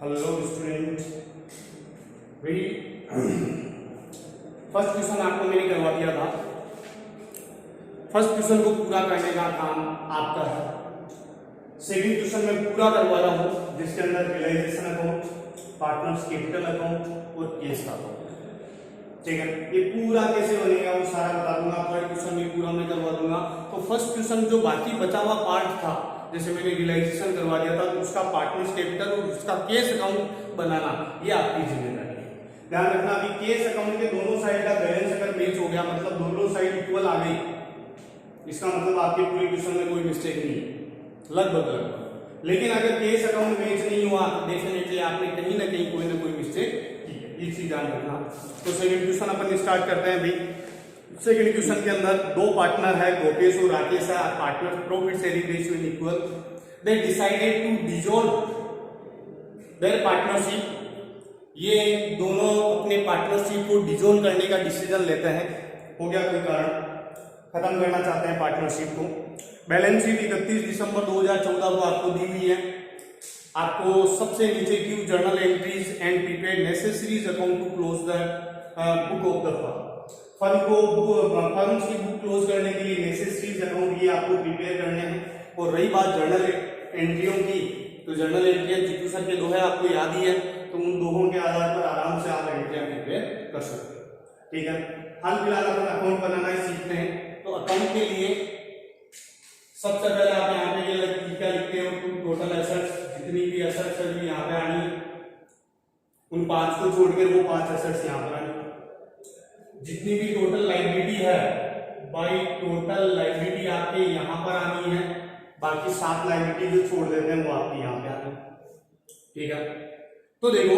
Hello student, वही first question आपको मैंने करवा दिया था। फर्स्ट क्वेश्चन को पूरा करने का काम आपका है। सेकंड क्वेश्चन में पूरा करवा रहा हूँ, जिसके अंदर realization account, partners capital account और केस का अकाउंट, ठीक है। ये पूरा कैसे बनेगा वो सारा बता दूंगा। थर्ड क्वेश्चन भी पूरा मैं करवा दूंगा। तो फर्स्ट क्वेश्चन जो बाकी बचा हुआ पार्ट था, जैसे मैंने रियलाइजेशन करवा दिया था, तो उसका पार्टनर्स कैपिटल और उसका केस अकाउंट बनाना ये आपकी जिम्मेदारी है। ध्यान रखना, अभी केस अकाउंट के दोनों साइड का बैलेंस अगर मैच हो गया, मतलब दोनों साइड इक्वल आ गई, इसका मतलब आपके पूरे क्वेश्चन में कोई मिस्टेक नहीं है, लगभग। लेकिन अगर केस अकाउंट मैच नहीं हुआ तो डेफिनेटली आपने कहीं ना कहीं कोई ना कोई मिस्टेक की है, ये चीज ध्यान रखना। तो सेकंड क्वेश्चन अपन स्टार्ट करते हैं। भाई सेकंड क्वेश्चन के अंदर दो पार्टनर है, गोपेश और राकेश है। Partner profit sharing ratio in equal, they decided to dissolve their partnership. ये दोनों अपने पार्टनरशिप को डिसॉल्व करने का डिसीजन लेते हैं। हो गया कोई कारण, खत्म करना चाहते हैं पार्टनरशिप को। बैलेंस शीट 31 दिसंबर 2014 को आपको दी हुई है। आपको सबसे नीचे give journal entries and prepare necessaries account to close the book of the firm को फर्म की बुक क्लोज करने के लिए नेसेसरीज अकाउंट ये आपको प्रिपेयर करने हैं। और रही बात जर्नल एंट्रियों की, तो जर्नल एंट्रियां जीतू सर के दो है, आपको याद ही है, तो उन दोनों के आधार पर आराम से आप एंट्रियां प्रिपेयर कर सकते हैं, ठीक है। हाल फिलहाल अपन अकाउंट बनाना सीखते हैं। तो अकाउंट के लिए सबसे पहले आप यहाँ पे क्या लिखते हो, टोटल एसेट्स, जितनी भी एसेट्स है यहाँ पे आनी है, उन 5 को छोड़कर वो 5 एसेट्स यहाँ पर आनी। जितनी भी टोटल लायबिलिटी है, बाई टोटल लायबिलिटी आपके यहाँ पर आनी है। बाकी 7 लायबिलिटी जो छोड़ देते हैं वो आपके यहाँ पे आनी, ठीक है। तो देखो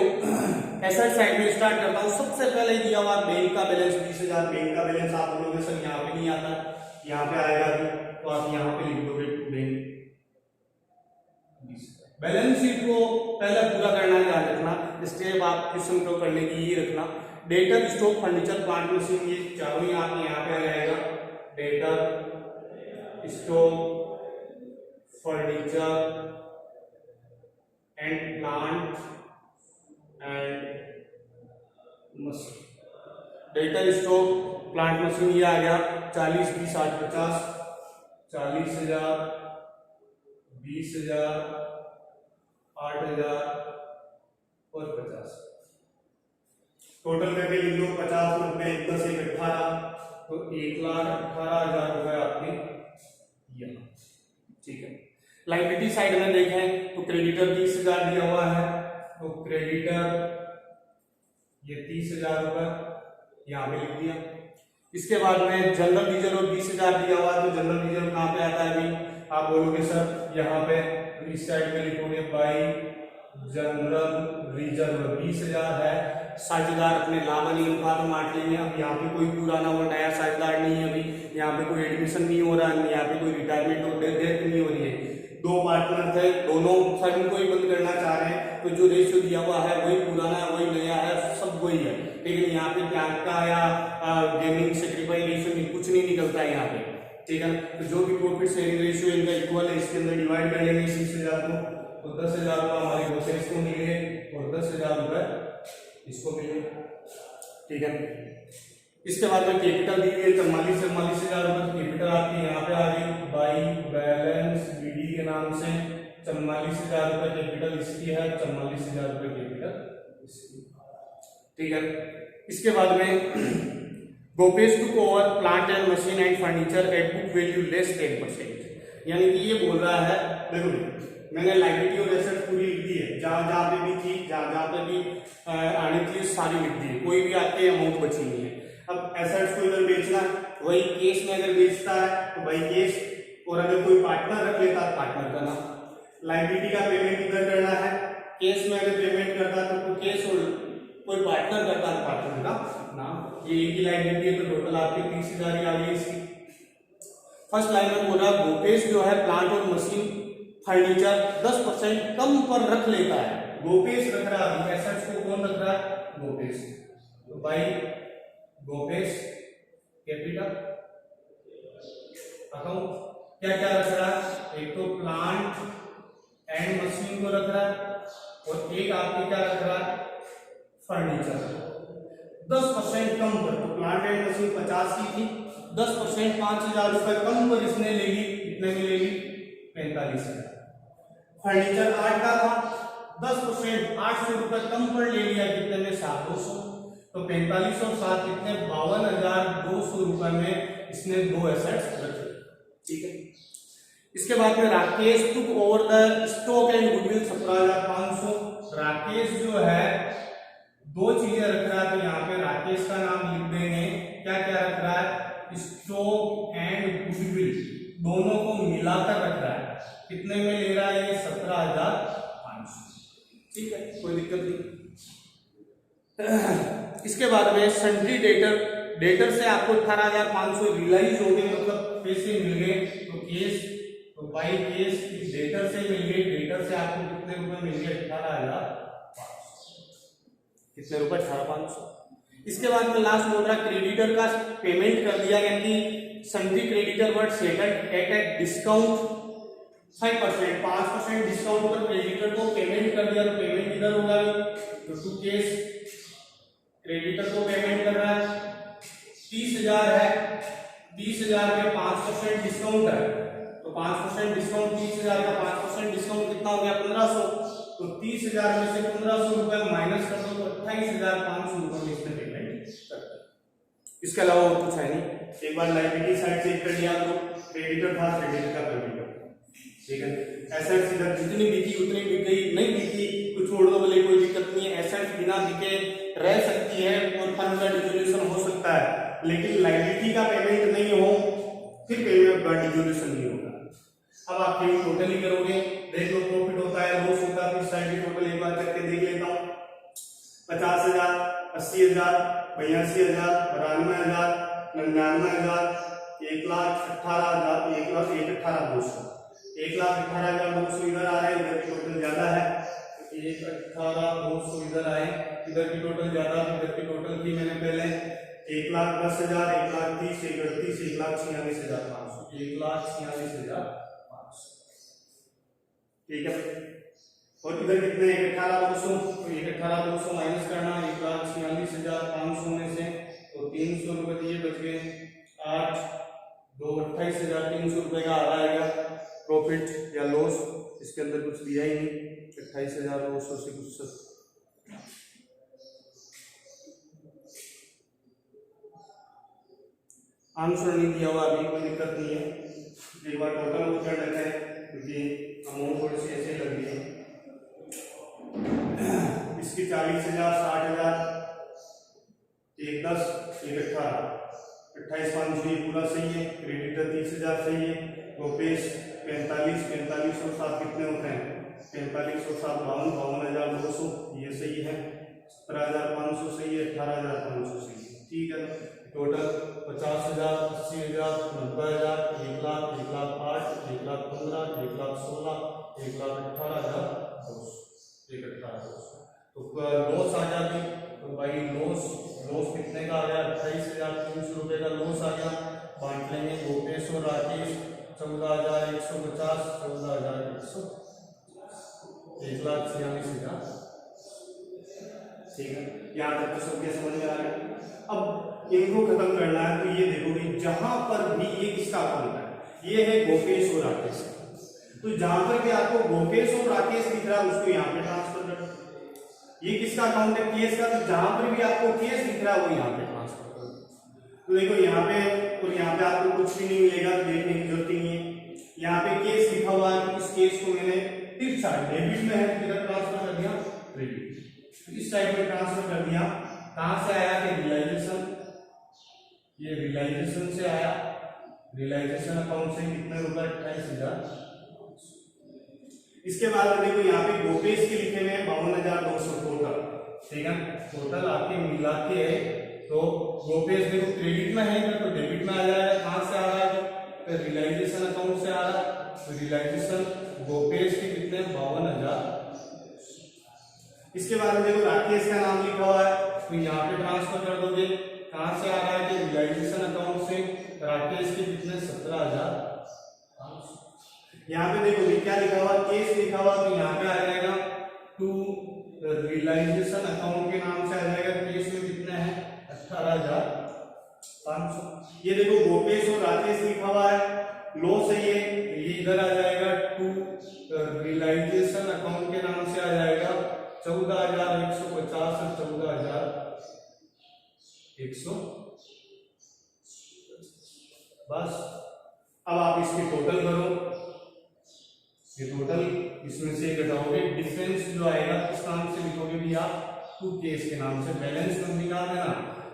एसेट साइड में स्टार्ट करता हूँ। सबसे पहले दिया हुआ बैंक का बैलेंस 20,000। बैंक का बैलेंस आप बोलोगे सर यहाँ पे नहीं आता, यहाँ पे आएगा भी, तो आप यहाँ पे लिख दोगे बैंक। बैलेंस शीट को पहले पूरा करना है, ध्यान रखना। स्टेप आप क्वेश्चन को करने की ये रखना। Debtor, stock, furniture, plant, machine, ये चारों ही आपके यहाँ पे आ जाएगा। Debtor, stock, furniture and plant and machine. Debtor, stock, plant, machine ये आ गया 40, 20, 60, 50, 40,000, 20,000, 8,000 और 50। टोटल करके लिख लो 50 रुपए 10 1 18, तो 1,18,000 रुपए आपके यहाँ, ठीक है। लायबिलिटी साइड में देखें तो क्रेडिटर 30,000 दिया हुआ है, तो क्रेडिटर ये 30,000 रुपए यहाँ पे लिख दिया। इसके बाद में जनरल रिजर्व 20,000 दिया हुआ है, तो जनरल रिजर्व कहाँ पे आता है भाई, आप बोलोगे सर यहाँ पे, तो इस साइड में लिखोगे बाई जनरल रिजर्व 20,000 है। साझेदार अपने लाभ आणि अनुपात में बांट लेंगे। अब यहाँ पे कोई पुराना और नया साझेदार नहीं है, अभी यहाँ पे कोई एडमिशन नहीं हो रहा है, यहाँ पे कोई रिटायरमेंट और डेथ नहीं हो रही है। 2 पार्टनर थे, दोनों फर्म को ही बंद करना चाह रहे हैं, तो जो रेशियो दिया हुआ है वही पुराना है, वही नया है, सब वही है। लेकिन यहाँ पे त्याग का या गेमिंग सेक्रीफाइस रेशियो में कुछ नहीं निकलता है यहाँ पे, ठीक है। तो जो भी प्रॉफिट शेयरिंग रेशियो इनका इक्वल है, इसके अंदर डिवाइड कर लेंगे 30,000 को, तो 10,000 रुपये हमारे गोपेश को मिले और 10,000 रुपये इसको मिले, ठीक है। इसके बाद में कैपिटल दी हुई है 44,000 रुपये कैपिटल आपकी यहाँ पे आ गई बाई बैलेंस बीडी के नाम से। 44,000 रुपये कैपिटल इसकी है, 44,000 रुपये कैपिटल इसकी, ठीक है। इसके बाद में Gopesh to over plant and machine and furniture at book value less 10%, यानी कि ये बोल रहा है, देखो मैंने लायबिलिटी और एसेट पूरी लिख दी है, जहां पे भी थी, जहां पे भी आने की सारी लिख दी है, कोई भी आपके अमाउंट बची नहीं है। अब एसेट्स को इधर बेचना है, वही केस में अगर बेचता है तो भाई केस, और अगर कोई पार्टनर रख लेता है पार्टनर का नाम। लायबिलिटी का पेमेंट इधर करना है, केस में अगर पेमेंट करता है तो केस, और कोई पार्टनर करता है पार्टनर का नाम। ये एक ही लायबिलिटी है, तो टोटल आपके 30,000 ही आ गई इसकी। फर्स्ट लाइन में बोला गोपेश जो है प्लांट और मशीन फर्नीचर 10% कम पर रख लेता है। गोपेश रख रहा है, एसेट्स को कौन रख रहा है, गोपेश। तो भाई गोपेश कैपिटल अकाउंट क्या क्या रख रहा है, एक तो प्लांट एंड मशीन को रख रहा है, और एक आपके क्या रख रहा है, फर्नीचर। 10% कम पर, तो प्लांट एंड मशीन 50 की थी, 10% 5,000 रुपए कम पर इसने ले ली, कितने में ले ली, 45,000। फर्नीचर 8 का था, 10% 800 रुपए कम पर ले लिया, कितने में, 7,200। तो 45 और 7 कितने, 52,200 रुपए में इसने दो एसेट्स रखे। ठीक है। इसके बाद में Rakesh took over the stock and goodwill 17,500। Rakesh जो है दो चीजें रख रहा है, तो यहाँ पे राकेश का नाम लिख देंगे, क्या क्या रख रहा है, स्टॉक एंड गुडविल दोनों को मिलाकर रख रहा है। कितने में ले रहा है ये, 17,500। ठीक है, कोई दिक्कत नहीं। इसके बाद में सन्ड्री डेटर से आपको 18,500 रियलाइज हो गए, मतलब पैसे मिल गए। तो केस, तो बाई केस डेटर से मिल गए, डेटर से आपको कितने रुपए मिल गए, 18,500। कितने रुपए, 18,500। इसके बाद में लास्ट बोल रहा है क्रेडिटर का पेमेंट कर दिया, यानी sundry creditor word settled at a discount 5% discount पर क्रेडिटर को पेमेंट कर दिया। तो पेमेंट किधर होगा, तो टू केस क्रेडिटर को पेमेंट कर रहा है, 30,000 है, 30,000 में 5% डिस्काउंट है, तो 5% डिस्काउंट, 30,000 का 5% डिस्काउंट कितना हो गया, 1,500। तो 30,000 में से 1,500 रुपए माइनस कर दो, तो 28,500 रुपए में इसने पेमेंट कर दिया। इसके अलावा और कुछ है नहीं। एक बार लायबिलिटी साइड चेक कर लिया, तो क्रेडिटर था, क्रेडिटर का क्रेडिटर। ठीक है, एसेट्स इधर जितनी बिकी उतनी बिक गई, नहीं बिकी तो छोड़ दो, बोले कोई दिक्कत नहीं है, एसेट्स बिना बिके रह सकती है और फंड का डिसोल्यूशन हो सकता है, लेकिन लायबिलिटी का पेमेंट नहीं हो फिर पेमेंट का डिसोल्यूशन नहीं होगा। अब आप केवल टोटल ही करोगे, देख लो प्रॉफिट होता है, लॉस होता है, इस साइड की टोटल एक बार करके देख लेता हूं। 50,000, 80,000, 82,000, 92,000, 99,000, 1,18,000, 1,18,200, 1,18,200 इधर आ रहा है, इधर की टोटल ज्यादा है, 1,18,200 इधर आए, इधर की टोटल ज्यादा, इधर की टोटल की मैंने पहले 1,10,000, 1,30,000, 1,38,000, 1,46,500, 1,46,500। ठीक है, और इधर कितने, 1,18,200, तो 1,18,200 माइनस करना 1,46,500 में से, तो 300 रुपए दिए बच गए, 8, 2, 28,300 रुपए का आ जाएगा प्रॉफिट या लॉस। इसके अंदर कुछ दिया ही नहीं, 28,200 से कुछ आंसर नहीं दिया हुआ, अभी कोई दिक्कत नहीं है। एक बार टोटल वो कर लेते हैं, क्योंकि अमाउंट थोड़ी सी ऐसे लग रही है। इसकी 40,000, 60,000, 1,10, 1,18, 28,500 ये पूरा सही है। क्रेडिटर 30,000 सही है। रुपीस 45, 45 और 7 कितने होते हैं, 45 और 7 52,200 ये सही है। 17,500 सही है, 18,500 सही है। ठीक है, टोटल 50,000, 80,000, 90,000, 1,00,000, 1,08,000, 1,15,000, 1,16,000, 1,18,200, 1,18,200। तो लॉस आ जाती, तो भाई लॉस कितने का आ गया, 28,300 रुपए का लॉस आ गया। बांट लेंगे गोपेश और राकेश, 14,150, 14,100, 1,46,000। ठीक है, यहाँ तक तो सबके समझ में आ रहा है। अब इनको खत्म करना है, तो ये देखो कि जहां पर भी ये किसका अकाउंट है, ये है गोपेश और राकेश। तो जहां पर भी आपको गोपेश और राकेश दिख रहा है, उसको यहाँ पे ट्रांसफर कर दो। ये किसका अकाउंट है, केस का, तो जहां पर भी आपको केस दिख रहा है वो यहाँ पे ट्रांसफर कर दो। तो देखो यहाँ पे और यहाँ पे आपको कुछ भी नहीं मिलेगा, देखने की जरूरत नहीं है। यहाँ पे केस लिखा हुआ है, इस केस को मैंने इस साइड डेबिट में है, किधर ट्रांसफर कर दिया, क्रेडिट, इस साइड में ट्रांसफर कर दिया। कहां से आया कि रियलाइजेशन, ये रियलाइजेशन से आया, रियलाइजेशन अकाउंट से कितने रुपए, 28,000। इसके बाद में देखो यहाँ पे गोपेश के लिखे हुए 52,200 टोटल। ठीक है, टोटल आपके मिला के तो गोपेश देखो क्रेडिट में है, तो डेबिट में आ जाएगा। कहां से आ रहा है, तो रियलाइजेशन अकाउंट से आ रहा है। तो रियलाइजेशन गोपेश के कितने, 52,000। इसके बाद में देखो राकेश का नाम लिखा हुआ है, तो यहाँ पे ट्रांसफर कर दोगे। कहां से आ रहा है कि रियलाइजेशन अकाउंट से, राकेश के कितने, 17,000। यहाँ पे देखो क्या लिखा हुआ, केस लिखा हुआ, तो यहाँ पे आ जाएगा टू रियलाइजेशन अकाउंट के नाम से आ जाएगा। केस में कितना है 18,500। ये देखो गोपेश और राकेश लिखा हुआ है, लॉस है ये इधर आ जाएगा टू रियलाइजेशन अकाउंट के नाम से आ जाएगा 14,150 और 14,100। बस अब आप इसकी टोटल करो, ये टोटल इसमें से घटाओगे, डिफरेंस जो आएगा किस नाम से लिखोगे भी आप, टू केस के नाम से। बैलेंस कब निकालना है ना,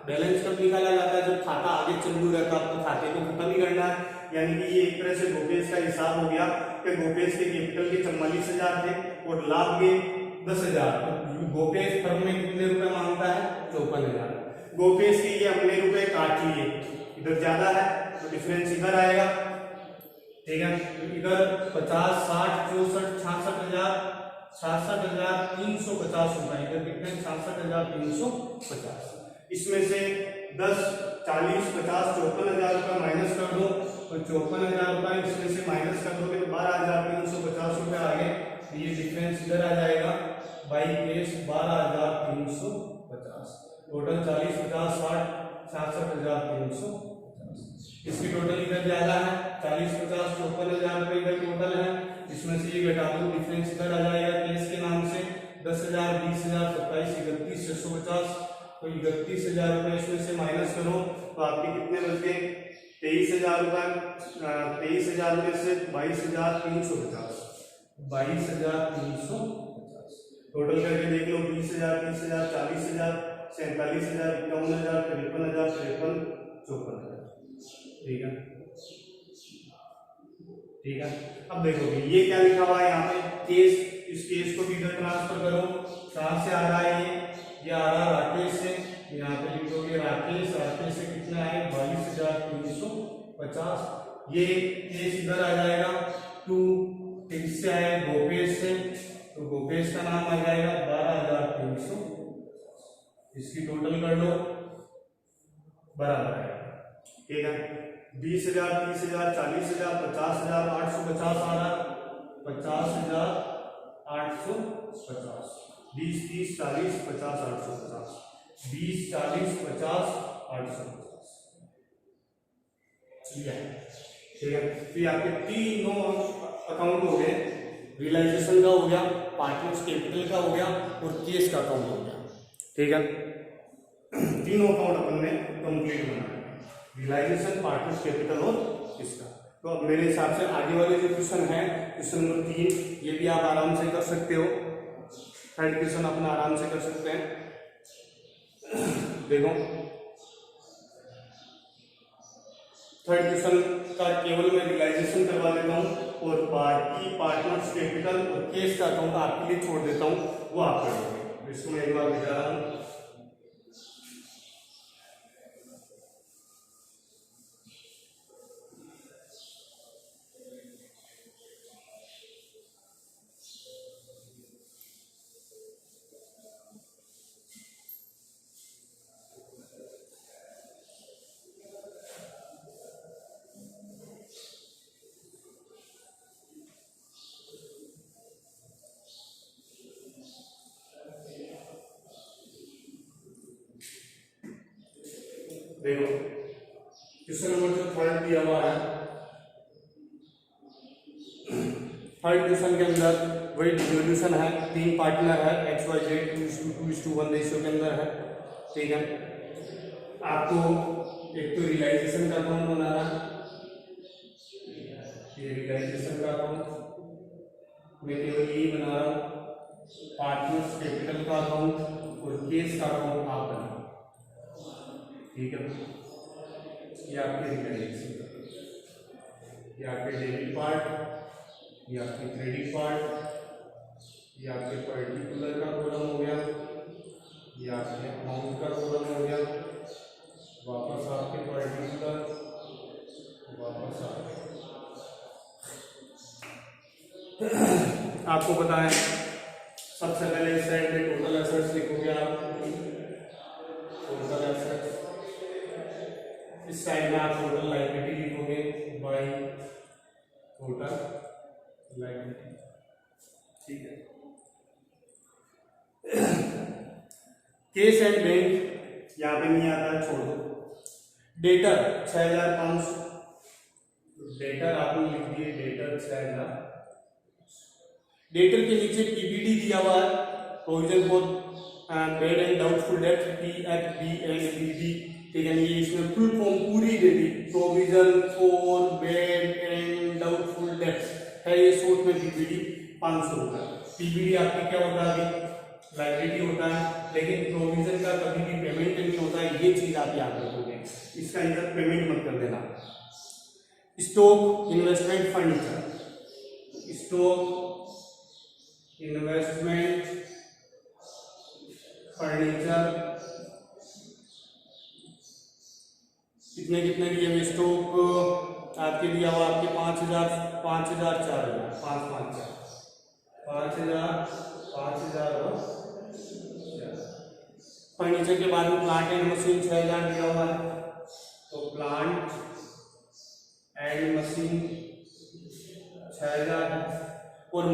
बैलेंस कब निकाला जाता है, जब खाता आगे चालू रहता है, आपको खाते को खत्म ही करना है। यानी कि ये एक तरह से गोपेश का हिसाब हो गया कि गोपेश के कैपिटल के 44,000 थे और लाभ के 10,000। तो गोपेश फर्म में कितने रुपए मांगता है 54,000। गोपेश के ये अपने रुपए काट लिए, इधर ज्यादा है तो डिफरेंस इधर आएगा, ठीक है। तो इधर 50, 60, 64, 66,350 रुपए, इधर कितने 66,350। इसमें से 10, 40, 50, 54,000 रुपए माइनस कर दो, तो 54,000 रुपए इसमें से माइनस कर दोगे तो 12,350 रुपए आ गए। ये डिफरेंस इधर आ जाएगा बाई केस 12,350। टोटल 40, 50, 60, 66,350। इसकी टोटल इधर ज्यादा है 40, 50, 54,000 रुपए इधर टोटल है। इसमें से ये घटा दो, डिफरेंस इधर आ जाएगा केस के नाम से 10,000, 20,000, 27, 31,650। तो 31,000 रुपए इसमें से माइनस करो तो आपके कितने बच गए 23,000 रुपए। 23,000 में से 22,350, 22,350 टोटल करके देख लो। 20,000, 30,000, 40,000, 47,000, 51,000, 53,000, 53, 54,000। ठीक है, ठीक है। अब देखो ये क्या लिखा हुआ है यहाँ पे केस, इस केस को भी इधर ट्रांसफर करो। कहां से आ रहा है ये आ रहा राकेश से, यहाँ पे लिखोगे राकेश से कितना है 22,350। ये केस इधर आ जाएगा टू किससे आए गोपेश से, तो गोपेश का नाम आ जाएगा 12,300। इसकी टोटल कर लो बराबर है, ठीक है। 20,000, 30,000, 40,000, 50,000, 850 आ रहा, 50,850। 20, 30, 40, 50, 850, 20, 40, 50, 850। ठीक है, ठीक है। तो ये आपके तीनों अकाउंट हो गए, रियलाइजेशन का हो गया, पार्टनर्स कैपिटल का हो गया और केस का अकाउंट हो गया। ठीक है, तीनों अकाउंट अपन ने कंप्लीट बनाया, रियलाइजेशन, पार्टनर्स कैपिटल और इसका। तो अब मेरे हिसाब से आगे वाले जो क्वेश्चन है, क्वेश्चन नंबर 3, ये भी आप आराम से कर सकते हो। थर्ड क्वेश्चन अपना आराम से कर सकते हैं। देखो थर्ड क्वेश्चन का केवल मैं रियलाइजेशन करवा देता हूं और बाकी पार्टनर्स कैपिटल और केस का अकाउंट आपके लिए छोड़ देता हूं, वो आप करोगे। इसको मैं एक बार बता रहा हूं। देखो क्वेश्चन नंबर जो थर्ड दिया हुआ है, थर्ड क्वेश्चन के अंदर वही डिसोल्यूशन है, 3 पार्टनर है, XYZ 2:1 रेशियो के अंदर है। ठीक है, आपको एक तो रियलाइजेशन का अकाउंट बनाना है, ये रियलाइजेशन का अकाउंट मैं केवल यही बना रहा हूं, पार्टनर्स कैपिटल का अकाउंट और केस का अकाउंट आप बनाओ। ठीक है, ये आपके रियलाइजेशन, ये आपके डेबिट पार्ट, ये आपके क्रेडिट पार्ट, ये आपके पर्टिकुलर का कॉलम हो गया, ये आपके अमाउंट का कॉलम हो गया, वापस आपके पर्टिकुलर, वापस आपके आपको पता है सबसे पहले इस साइड पे टोटल एसेट्स लिखोगे आप, टोटल एसेट्स, इस साइड में आप टोटल लायबिलिटी लिखोगे बाय टोटल लायबिलिटी। ठीक है, कैश एंड बैंक यहाँ पे नहीं आता है, छोड़ दो। डेटर 6500, डेटर आपने लिख दिए, डेटर 6000। डेटर के नीचे पीपीडी दिया हुआ है, provision for bad and doubtful debt, PFBNBD, ठीक है। ये इसमें फुल फॉर्म पूरी दे दी, provision for bad and doubtful debt है ये, शॉर्ट में पीपीडी 500 रुपये। पीपीडी आपकी क्या होता है, अभी लाइबिलिटी होता है, लेकिन प्रोविजन का कभी भी पेमेंट नहीं होता है, ये चीज आप याद रखोगे, इसका इधर पेमेंट मत कर देना। Stock investment furniture, stock investment furniture कितने कितने दिए हुए, स्टॉक आपके दिया हुआ आपके 5000, 4000, 4000, 5000 और फर्नीचर के बाद में प्लांट एंड मशीन 6000 दिया हुआ है, तो प्लांट एंड मशीन 6000। और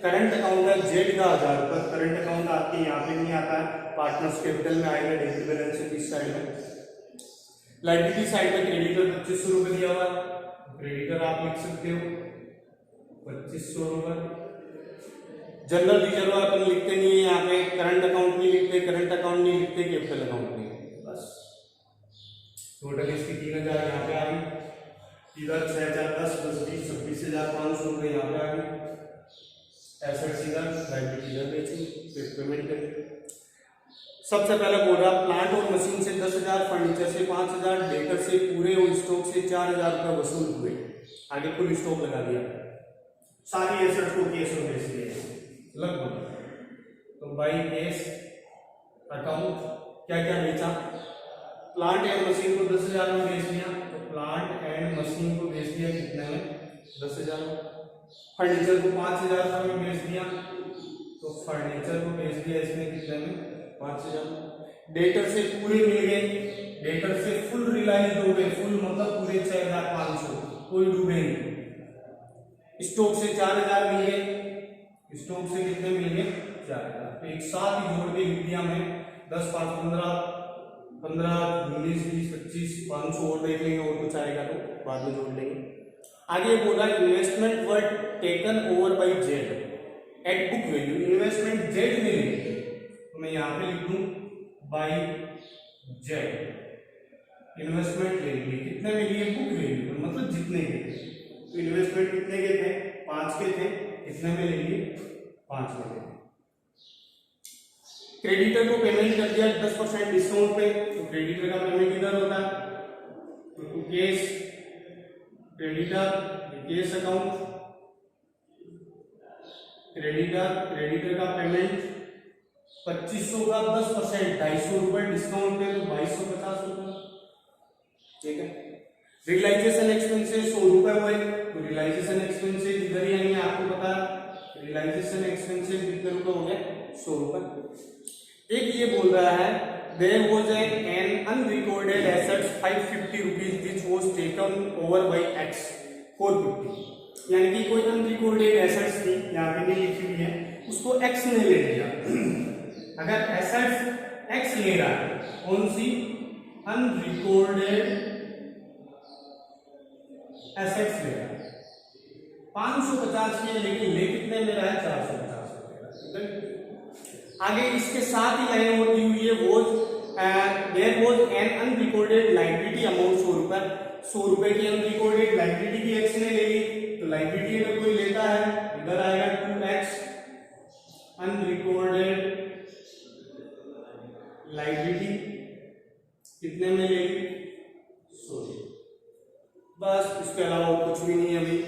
करंट अकाउंट है जेड का 1000 रुपये। करंट अकाउंट आपके यहाँ पे नहीं आता है, पार्टनर्स कैपिटल में आएगा, डेबिट बैलेंस है इस साइड में। लाइबिलिटी साइड में क्रेडिटर 2500 रुपये दिया हुआ है, क्रेडिटर आप लिख सकते हो 2500 रुपये। जनरल रिजर्व अपन लिखते नहीं है यहाँ पे, करंट अकाउंट नहीं लिखते, करंट अकाउंट नहीं लिखते, कैपिटल अकाउंट नहीं लिखते, बस। टोटल इसकी 3000 यहाँ पे आ गई, इधर 6000, 10, 20, 26,500 रुपये यहाँ पे आ गई। एसेट्स इधर, लाइबिलिटी इधर बेची, फिर पेमेंट करें। सबसे पहले बोल रहा प्लांट और मशीन से 10,000, फर्नीचर से 5,000, डेटर से पूरे और स्टॉक से 4,000 रुपये वसूल हुए। आगे फुल स्टॉक लगा दिया, सारी एसेट्स को कैश में बेच दिया लगभग। तो बाई कैश अकाउंट क्या क्या बेचा, प्लांट एंड मशीन को 10,000 में बेच दिया, तो प्लांट एंड मशीन को बेच दिया कितने में, 10,000। फर्नीचर को 5,000 रुपये में बेच दिया, तो फर्नीचर को बेच दिया इसमें कितने में, 5,000। डेटर से पूरे मिल गए, डेटर से फुल रिलाइज हो गए, फुल मतलब पूरे 6,500, कोई डूबे नहीं। स्टॉक से 4,000 मिल गए, स्टॉक से कितने मिल गए, 4,000। तो एक साथ ही जोड़ के लिख दिया मैं, 10, 5, 15, 19, 20, 25, 500 और देख लेंगे, और कुछ आएगा तो बाद में जोड़ लेंगे। आगे बोला investment were taken over by Z at book value. Investment Z में लेंगे, तो मैं यहाँ पे लिख दूं बाय जेड। इन्वेस्टमेंट ले लिए, कितने में लिए, बुक वैल्यू मतलब जितने के थे। तो इन्वेस्टमेंट कितने के थे, 5 के थे, कितने में ले लिए, 5 में ले लिए। क्रेडिटर को पेमेंट कर दिया 10% डिस्काउंट पे, तो क्रेडिटर का पेमेंट इधर होता है, तो cash creditor, cash account, creditor का पेमेंट 2500 का 10%, 250 रुपए डिस्काउंट पे, तो 2250 रुपए, ठीक है। रियलाइजेशन एक्सपेंसेस 100 रुपए हुए, तो रियलाइजेशन एक्सपेंसेस इधर ही आएंगे, आपको पता है रियलाइजेशन एक्सपेंसेस कितने रुपए हो गए, 100 रुपए। एक ये बोल रहा है there was an unrecorded assets 550 rupees which was taken over by X 450, यानी कि कोई अनरिकॉर्डेड एसेट्स थी, यहाँ पे नहीं लिखी हुई है, उसको X ने ले लिया। अगर एसेट्स X ले रहा है, कौन सी, अनरिकॉर्डेड एसेट्स ले रहा है, 550 के, लेकिन ले कितने में रहा है, 450 रुपए। आगे इसके साथ ही लाइन होती हुई है, there was an unrecorded liability amount 100 रुपए। 100 रुपए की अनरिकॉर्डेड लायबिलिटी की एक्स ने ले ली, तो लायबिलिटी अगर कोई लेता है इधर आएगा 2x अनरिकॉर्डेड लायबिलिटी कितने में ले ली, 100। बस इसके अलावा कुछ भी नहीं है। अभी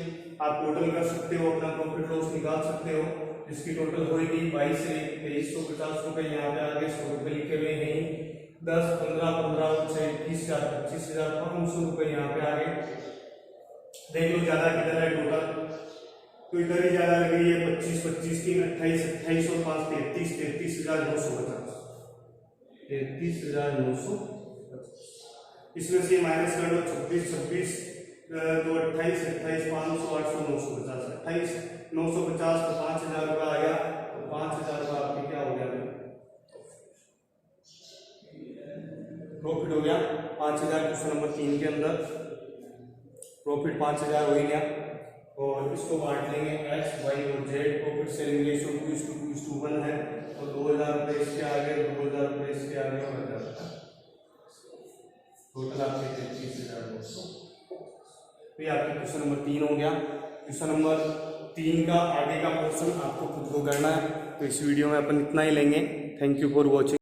आप टोटल कर सकते हो, अपना प्रॉफिट लॉस निकाल सकते हो, इसकी टोटल होगी 22 से 2350 रुपए। यहाँ पे आगे 100 रुपए लिखे हुए हैं, 10, 15, 15, 21,000, 25,500 रुपए यहाँ पे आगे। देख लो ज्यादा किधर है टोटल, तो इधर ही ज्यादा लग रही है, 25, 25, 3, 28, 28 और 5, 33, 33,950, 33,950। इसमें से माइनस कर लो 26, 26, 2, 28, 28, 500, 800, 950, 28, 950 तो 5,000 रुपया आ गया, तो 5,000 रुपया आपके क्या हो गया, प्रॉफिट हो गया 5000 क्वेश्चन नंबर 3 के अंदर प्रॉफिट 5000 हो ही गया। और इसको बांट लेंगे एक्स वाई और जेड, प्रॉफिट सेलिंग रेशियो 2:1 है, तो 2000 रुपये इसके आगे, 2000 रुपये इसके आगे और 1000, टोटल आपके 33,200। तो ये आपके क्वेश्चन नंबर 3 हो गया। क्वेश्चन नंबर 3 का आगे का पोर्शन आपको खुद को करना है। तो इस वीडियो में अपन इतना ही लेंगे। Thank you for watching.